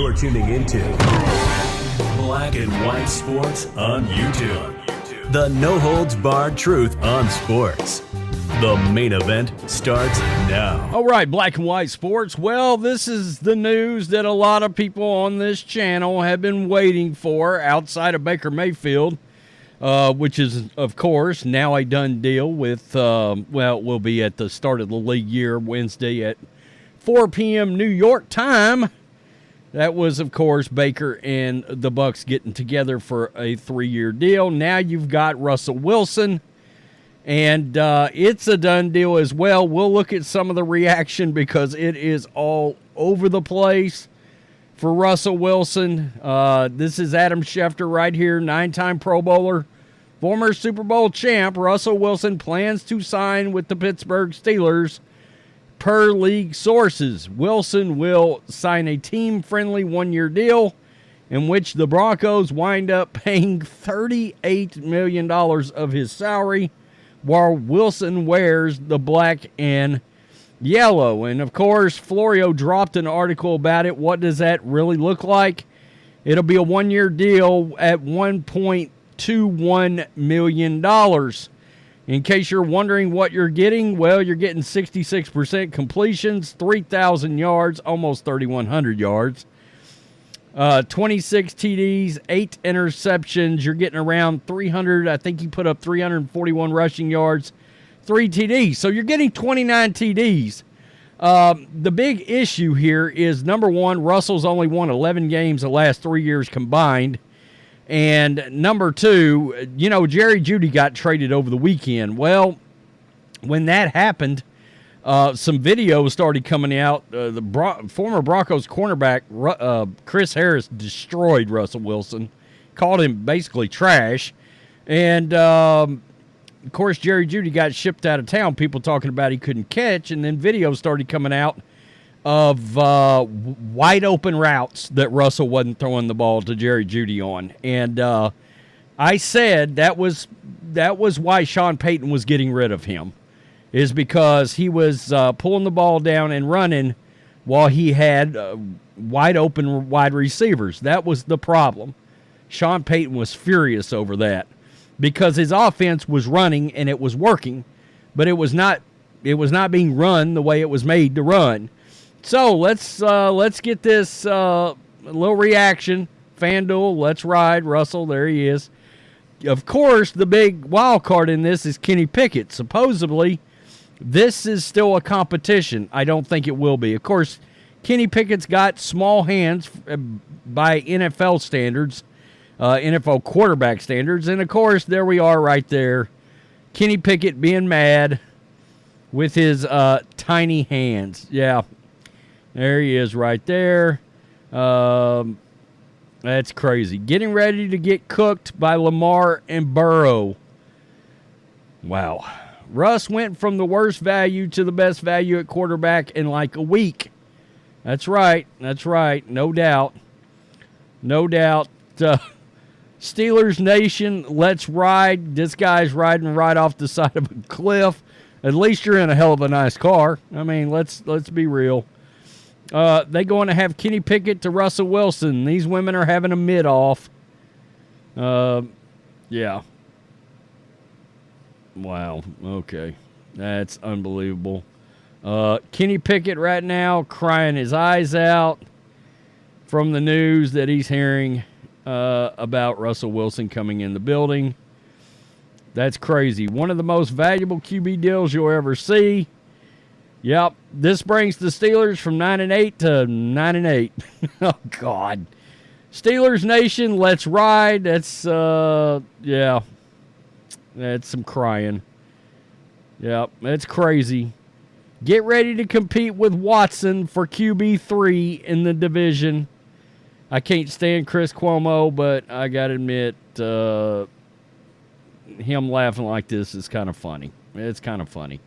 You're tuning into Black and White Sports on YouTube. The no-holds-barred truth on sports. The main event starts now. All right, Black and White Sports. Well, this is the news that a lot of people on this channel have been waiting for outside of Baker Mayfield, which is, of course, now a done deal with, it will be at the start of the league year, Wednesday at 4 p.m. New York time. That was, of course, Baker and the Bucs getting together for a 3-year deal. Now you've got Russell Wilson, and it's a done deal as well. We'll look at some of the reaction because it is all over the place for Russell Wilson. This is Adam Schefter right here, 9-time Pro Bowler, former Super Bowl champ. Russell Wilson plans to sign with the Pittsburgh Steelers. Per league sources, Wilson will sign a team-friendly 1-year deal in which the Broncos wind up paying $38 million of his salary while Wilson wears the black and yellow. And, of course, Florio dropped an article about it. What does that really look like? It'll be a 1-year deal at $1.21 million. In case you're wondering what you're getting, well, you're getting 66% completions, 3,000 yards, almost 3,100 yards, 26 TDs, 8 interceptions. You're getting around 300. I think he put up 341 rushing yards, 3 TDs. So you're getting 29 TDs. The big issue here is, number one, Russell's only won 11 games the last 3 years combined. And number two, Jerry Jeudy got traded over the weekend. Well, when that happened, some videos started coming out. Former Broncos cornerback Chris Harris destroyed Russell Wilson, called him basically trash. And, of course, Jerry Jeudy got shipped out of town, people talking about he couldn't catch. And then videos started coming out of wide open routes that Russell wasn't throwing the ball to Jerry Jeudy on. And I said that was why Sean Payton was getting rid of him, is because he was pulling the ball down and running while he had wide open wide receivers. That was the problem. Sean Payton was furious over that because his offense was running and it was working, but it was not being run the way it was made to run. So let's get this little reaction. FanDuel, let's ride. Russell, there he is. Of course, the big wild card in this is Kenny Pickett. Supposedly, this is still a competition. I don't think it will be. Of course, Kenny Pickett's got small hands by NFL standards, NFL quarterback standards. And, of course, there we are right there. Kenny Pickett being mad with his tiny hands. Yeah. There he is right there. That's crazy. Getting ready to get cooked by Lamar and Burrow. Wow. Russ went from the worst value to the best value at quarterback in like a week. That's right. That's right. No doubt. No doubt. Steelers Nation, let's ride. This guy's riding right off the side of a cliff. At least you're in a hell of a nice car. I mean, let's be real. They going to have Kenny Pickett to Russell Wilson. These women are having a mid-off. Yeah. Wow. Okay. That's unbelievable. Kenny Pickett right now crying his eyes out from the news that he's hearing about Russell Wilson coming in the building. That's crazy. One of the most valuable QB deals you'll ever see. Yep, this brings the Steelers from 9-8 to 9-8. Oh, God. Steelers Nation, let's ride. That's, yeah. That's some crying. Yep, that's crazy. Get ready to compete with Watson for QB3 in the division. I can't stand Chris Cuomo, but I got to admit, him laughing like this is kind of funny. It's kind of funny.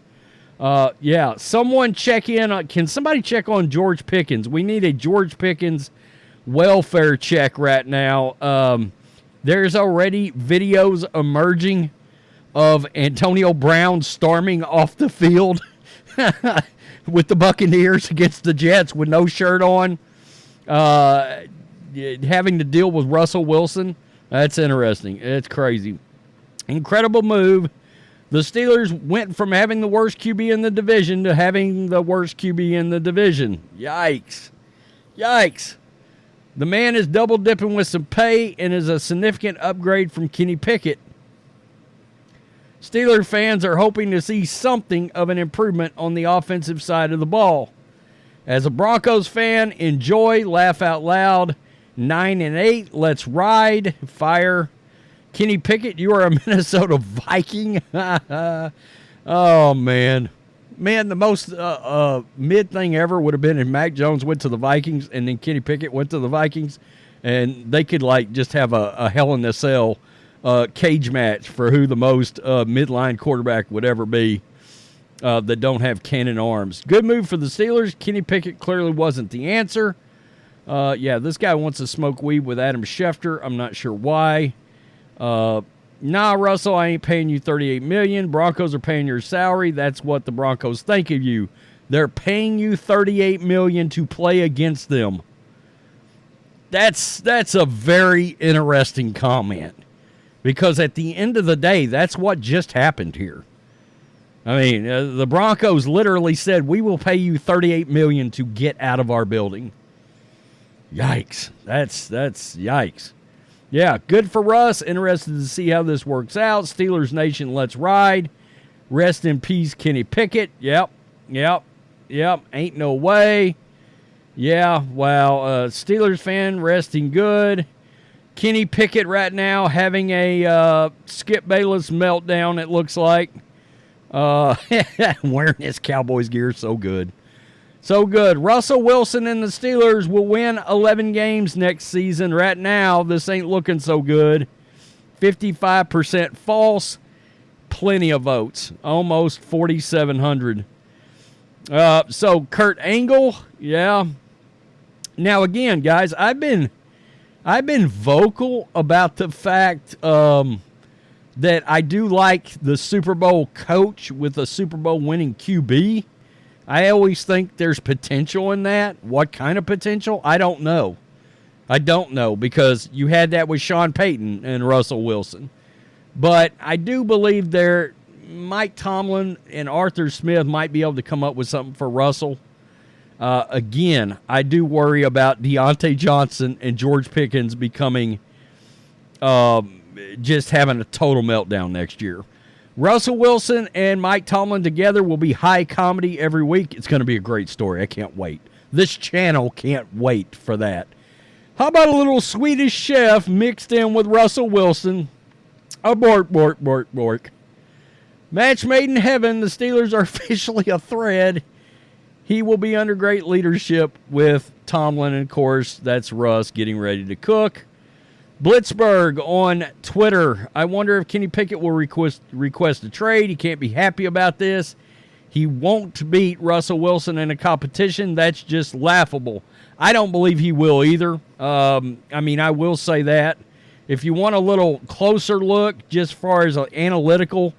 Yeah, someone check in. Can somebody check on George Pickens? We need a George Pickens welfare check right now. There's already videos emerging of Antonio Brown storming off the field with the Buccaneers against the Jets with no shirt on. Having to deal with Russell Wilson, that's interesting. It's crazy. Incredible move. The Steelers went from having the worst QB in the division to having the worst QB in the division. Yikes. Yikes. The man is double dipping with some pay and is a significant upgrade from Kenny Pickett. Steelers fans are hoping to see something of an improvement on the offensive side of the ball. As a Broncos fan, enjoy, laugh out loud. 9-8, let's ride, fire. Kenny Pickett, you are a Minnesota Viking. Oh, man. Man, the most mid thing ever would have been if Mac Jones went to the Vikings and then Kenny Pickett went to the Vikings, and they could, like, just have a Hell in a Cell cage match for who the most midline quarterback would ever be that don't have cannon arms. Good move for the Steelers. Kenny Pickett clearly wasn't the answer. Yeah, this guy wants to smoke weed with Adam Schefter. I'm not sure why. Nah, Russell, I ain't paying you $38 million. Broncos are paying your salary. That's what the Broncos think of you. They're paying you $38 million to play against them. That's a very interesting comment, because at the end of the day, that's what just happened here. I mean, the Broncos literally said, we will pay you $38 million to get out of our building. Yikes. That's yikes. Yeah, good for Russ. Interested to see how this works out. Steelers Nation, let's ride. Rest in peace, Kenny Pickett. Yep. Ain't no way. Yeah, well, Steelers fan, resting good. Kenny Pickett right now having a Skip Bayless meltdown, it looks like. Wearing his Cowboys gear, so good. So good. Russell Wilson and the Steelers will win 11 games next season. Right now, this ain't looking so good. 55% false. Plenty of votes. Almost 4,700. So Kurt Angle, yeah. Now again, guys, I've been vocal about the fact that I do like the Super Bowl coach with a Super Bowl winning QB. I always think there's potential in that. What kind of potential? I don't know. Because you had that with Sean Payton and Russell Wilson. But I do believe Mike Tomlin and Arthur Smith might be able to come up with something for Russell. Again, I do worry about Deontay Johnson and George Pickens becoming just having a total meltdown next year. Russell Wilson and Mike Tomlin together will be high comedy every week. It's going to be a great story. I can't wait. This channel can't wait for that. How about a little Swedish Chef mixed in with Russell Wilson? Bork. Match made in heaven. The Steelers are officially a thread. He will be under great leadership with Tomlin, and of course, that's Russ getting ready to cook. Blitzberg on Twitter. I wonder if Kenny Pickett will request a trade. He can't be happy about this. He won't beat Russell Wilson in a competition. That's just laughable. I don't believe he will either. I will say that. If you want a little closer look, just as far as analytical,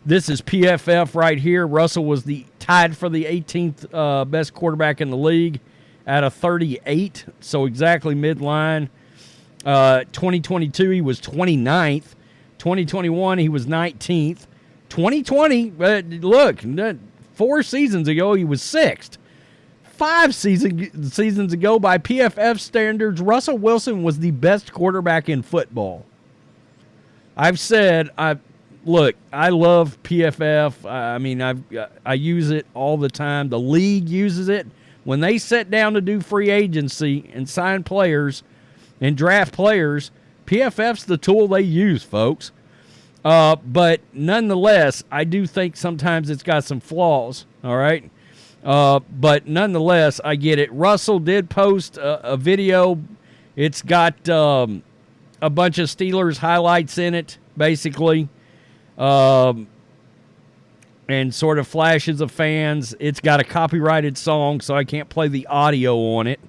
this is PFF right here. Russell was tied for the 18th best quarterback in the league out of 38, so exactly midline. 2022, he was 29th. 2021, he was 19th. 2020, look, 4 seasons ago, he was 6th. 5 seasons ago, by PFF standards, Russell Wilson was the best quarterback in football. I've said, I love PFF. I use it all the time. The league uses it. When they sit down to do free agency and sign players and draft players, PFF's the tool they use, folks. But nonetheless, I do think sometimes it's got some flaws, all right? But nonetheless, I get it. Russell did post a video. It's got a bunch of Steelers highlights in it, basically, and sort of flashes of fans. It's got a copyrighted song, so I can't play the audio on it.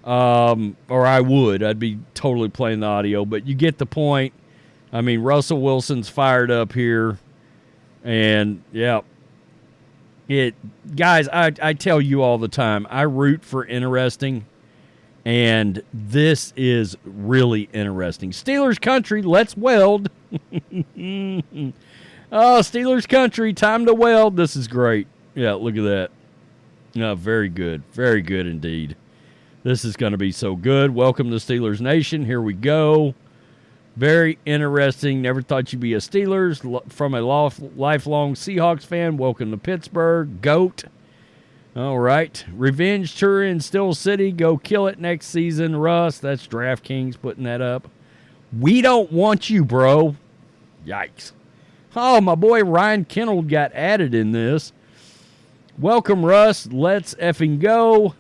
Or I would. I'd be totally playing the audio, but you get the point. I mean, Russell Wilson's fired up here, and yeah. Guys, I tell you all the time, I root for interesting, And this is really interesting. Steelers country, let's weld. Oh, Steelers country, time to weld. This is great. Yeah, look at that. No, very good. Very good indeed. This is going to be so good. Welcome to Steelers Nation. Here we go. Very interesting. Never thought you'd be a Steelers. From a lifelong Seahawks fan, welcome to Pittsburgh. GOAT. All right. Revenge tour in Steel City. Go kill it next season, Russ. That's DraftKings putting that up. We don't want you, bro. Yikes. Oh, my boy Ryan Kennel got added in this. Welcome, Russ. Let's effing go.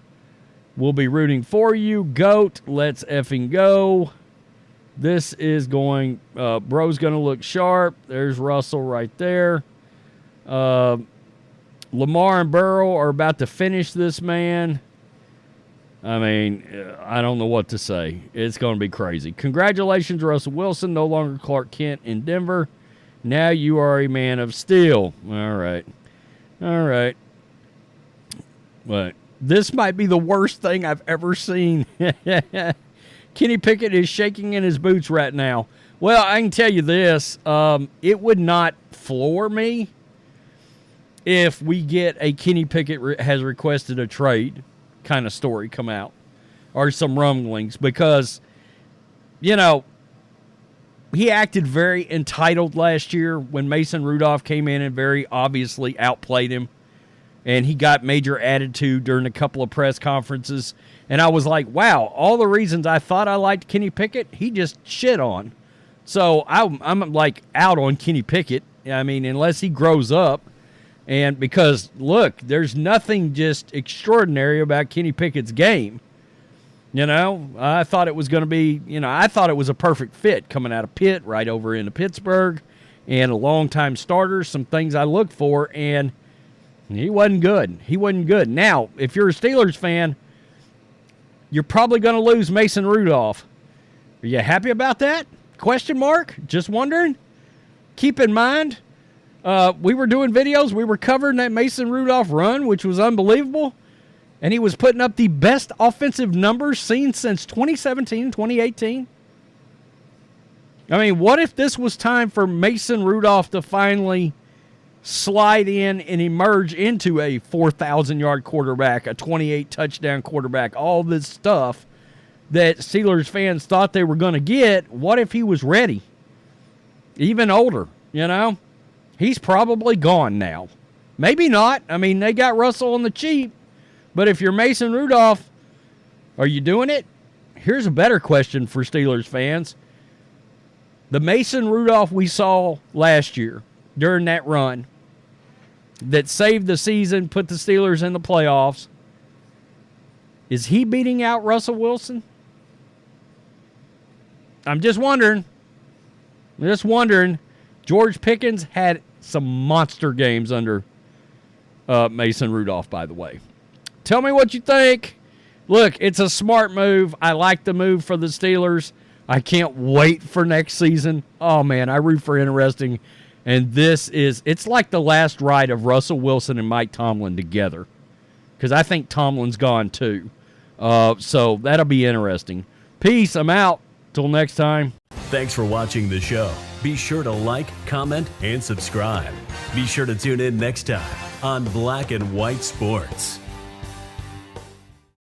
We'll be rooting for you. GOAT. Let's effing go. This is going, bro's going to look sharp. There's Russell right there. Lamar and Burrow are about to finish this man. I mean, I don't know what to say. It's going to be crazy. Congratulations, Russell Wilson. No longer Clark Kent in Denver. Now you are a man of steel. All right. All right. But this might be the worst thing I've ever seen. Kenny Pickett is shaking in his boots right now. Well, I can tell you this. It would not floor me if we get a Kenny Pickett has requested a trade kind of story come out or some rumblings because, you know, he acted very entitled last year when Mason Rudolph came in and very obviously outplayed him. And he got major attitude during a couple of press conferences. And I was like, wow, all the reasons I thought I liked Kenny Pickett, he just shit on. So I'm like out on Kenny Pickett. I mean, unless he grows up. And because, look, there's nothing just extraordinary about Kenny Pickett's game. You know, I thought it was going to be, I thought it was a perfect fit coming out of Pitt right over into Pittsburgh and a long-time starter, some things I looked for, and he wasn't good. He wasn't good. Now, if you're a Steelers fan, you're probably going to lose Mason Rudolph. Are you happy about that? Question mark? Just wondering. Keep in mind, we were doing videos. We were covering that Mason Rudolph run, which was unbelievable. And he was putting up the best offensive numbers seen since 2017, 2018. I mean, what if this was time for Mason Rudolph to finally slide in and emerge into a 4,000-yard quarterback, a 28-touchdown quarterback, all this stuff that Steelers fans thought they were going to get? What if he was ready? Even older, He's probably gone now. Maybe not. I mean, they got Russell on the cheap. But if you're Mason Rudolph, are you doing it? Here's a better question for Steelers fans. The Mason Rudolph we saw last year during that run that saved the season, put the Steelers in the playoffs, is he beating out Russell Wilson? I'm just wondering. George Pickens had some monster games under Mason Rudolph, by the way. Tell me what you think. Look, it's a smart move. I like the move for the Steelers. I can't wait for next season. Oh, man, I root for interesting. And it's like the last ride of Russell Wilson and Mike Tomlin together. Because I think Tomlin's gone too. So that'll be interesting. Peace. I'm out. Till next time. Thanks for watching the show. Be sure to like, comment, and subscribe. Be sure to tune in next time on Black and White Sports.